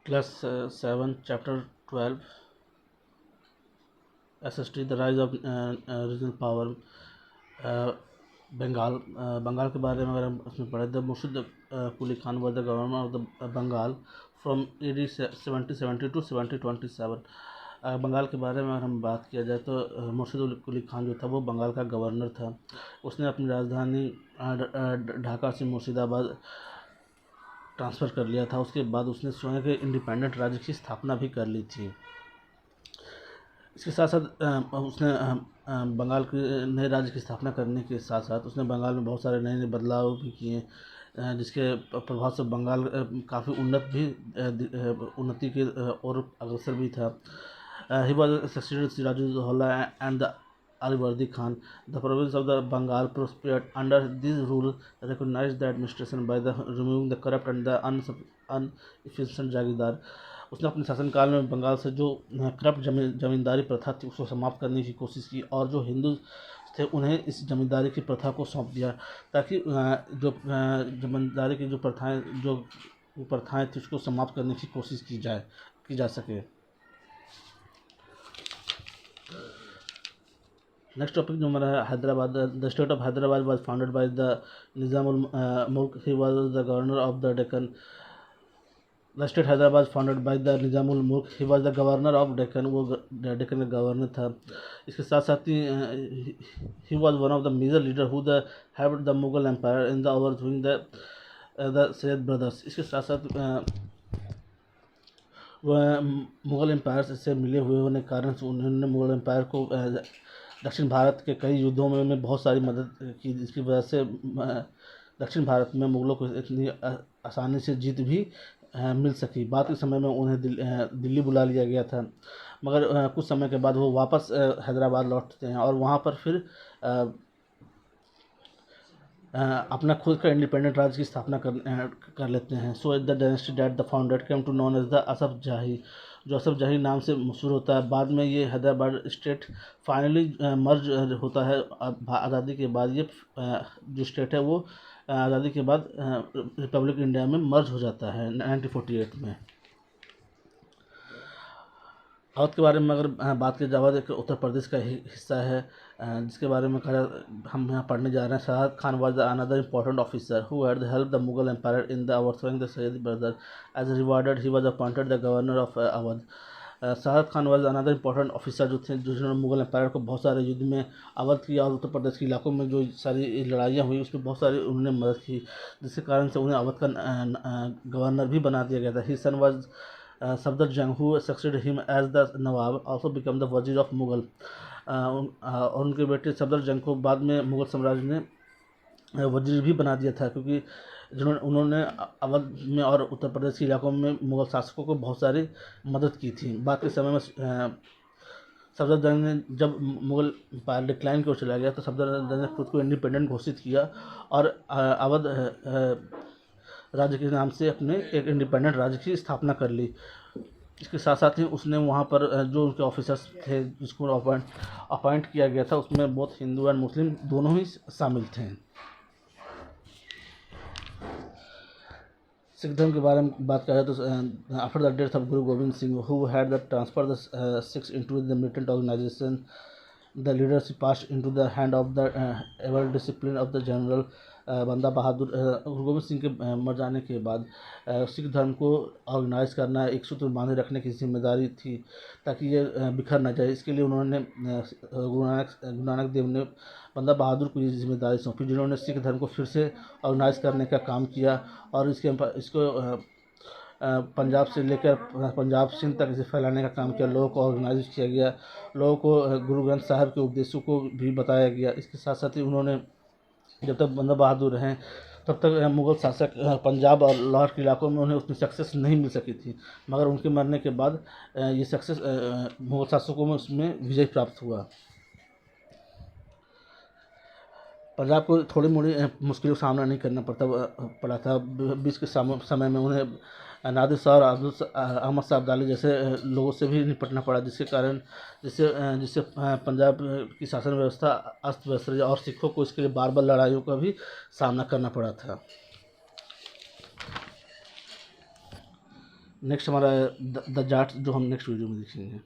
Class 7, Chapter 12, SST, The Rise of Regional Power, Bengal. Bengal के बारे में अगर हम उसमें पढ़े, the Murshid Quli Khan was the governor of the Bengal from AD 7070 to 7027। Bengal के बारे में अगर हम बात किया जाए तो मुर्शिद कुली खान जो था वो बंगाल का गवर्नर था। उसने अपनी राजधानी ढाका से मुर्शिदाबाद ट्रांसफ़र कर लिया था। उसके बाद उसने स्वयं के इंडिपेंडेंट राज्य की स्थापना भी कर ली थी। इसके साथ साथ उसने बंगाल के नए राज्य की स्थापना करने के साथ साथ उसने बंगाल में बहुत सारे नए नए बदलाव भी किए, जिसके प्रभाव से बंगाल काफ़ी उन्नति के और अग्रसर भी था। He was succeeded Sirajuddaula and the Alivardi Khan. The province of the Bengal prospered under this rule, recognized the administration by the removing the corrupt and the inefficient जागीरदार। उसने अपने शासनकाल में बंगाल से जो करप्ट जमींदारी प्रथा थी उसको समाप्त करने की कोशिश की, और जो हिंदू थे उन्हें इस जमींदारी की प्रथा को सौंप दिया, ताकि जो जमींदारी की जो प्रथाएं थी उसको समाप्त करने की कोशिश की जा सके। नेक्स्ट टॉपिक जो हमारा है Hyderabad. The state of Hyderabad was founded by the Nizam ul Mulk. He was the governor of the Deccan. The state Hyderabad founded by the Nizam ul Mulk. He was the governor of Deccan. वो डेक्कन का गवर्नर था। इसके साथ साथ he was one of the major leader who the have the Mughal empire in the overthrowing the Sayyid brothers. इसके साथ साथ वह मुग़ल एम्पायर से मिले हुए होने के कारण से उन्होंने मुग़ल एम्पायर को दक्षिण भारत के कई युद्धों में बहुत सारी मदद की, जिसकी वजह से दक्षिण भारत में मुग़लों को इतनी आसानी से जीत भी मिल सकी। बाद के समय में उन्हें दिल्ली बुला लिया गया था, मगर कुछ समय के बाद वो वापस हैदराबाद लौटते हैं और वहाँ पर फिर अपना खुद का इंडिपेंडेंट राज्य की स्थापना कर लेते हैं। So the dynasty that the founder came to known as the Asaf Jahi, जो असफ जाही नाम से मशहूर होता है। बाद में ये हैदराबाद स्टेट फाइनली मर्ज होता है आज़ादी के बाद। ये जो स्टेट है वो आज़ादी के बाद रिपब्लिक इंडिया में मर्ज हो जाता है 1948 में। अवध के बारे में अगर बात की जाए, अवध एक उत्तर प्रदेश का हिस्सा है, जिसके बारे में हम यहाँ पढ़ने जा रहे हैं। Shahad Khan was another important officer who had help the Mughal empire in the overthrowing the Sayyid brother. As rewarded he was appointed the governor of Awadh. Shahad Khan was another important officer जो थे, जिन्होंने मुगल एम्पायर को बहुत सारे युद्ध में अवध की और उत्तर प्रदेश के इलाकों में जो सारी लड़ाइयाँ हुई उसमें बहुत सारी उन्होंने मदद की, जिसके कारण से उन्हें अवध का गवर्नर भी बना दिया गया था। ही सन was Safdar Jung, who succeeded him as the Nawab, also became the वजीर ऑफ मुग़ल। और उनके बेटे सफदर जंग को बाद में मुग़ल साम्राज्य ने वजीर भी बना दिया था, क्योंकि उन्होंने अवध में और उत्तर प्रदेश के इलाकों में मुग़ल शासकों को बहुत सारी मदद की थी। बाद के समय में सफदर जंग ने जब मुग़ल एम्पायर डिक्लाइन की ओर चला गया तो सफदर जंग ने खुद को इंडिपेंडेंट घोषित किया और अवध राज्य के नाम से अपने एक इंडिपेंडेंट राज्य की स्थापना कर ली। इसके साथ साथ ही उसने वहाँ पर जो उनके ऑफिसर्स थे जिसको अपॉइंट किया गया था उसमें बहुत हिंदू एंड मुस्लिम दोनों ही शामिल थे। सिख धर्म के बारे में बात करें तो after the death of Guru Gobind Singh who had the transfer the Sikhs into the militant organisation, the leadership passed into the hand of the ever discipline of the general Banda Bahadur. गुरु गोविंद सिंह के मर जाने के बाद सिख धर्म को ऑर्गेनाइज करना, एक सूत्र में बांधे रखने की जिम्मेदारी थी ताकि ये बिखर ना जाए। इसके लिए उन्होंने गुरु नानक देव ने बंदा बहादुर को ये जिम्मेदारी सौंपी, जिन्होंने सिख धर्म को फिर से ऑर्गेनाइज करने का काम किया और इसको पंजाब से लेकर पंजाब सिंध तक इसे फैलाने का काम किया। लोगों को ऑर्गेनाइज किया गया, लोगों को गुरु ग्रंथ साहब के उपदेशों को भी बताया गया। इसके साथ साथ ही उन्होंने जब तक बंदा बहादुर हैं तब तक मुग़ल शासक पंजाब और लाहौर के इलाकों में उन्हें उतनी सक्सेस नहीं मिल सकी थी, मगर उनके मरने के बाद ये सक्सेस मुग़ल शासकों में उसमें विजय प्राप्त हुआ। पंजाब को थोड़ी मोड़ी मुश्किलों का सामना नहीं करना पड़ा था। बीच के समय में उन्हें नादिर शाह और अहमद शाह अब्दाली जैसे लोगों से भी निपटना पड़ा, जिससे पंजाब की शासन व्यवस्था अस्त व्यस्त रही और सिखों को इसके लिए बार बार लड़ाइयों का भी सामना करना पड़ा था। नेक्स्ट हमारा द जाट जो हम नेक्स्ट वीडियो में देखेंगे।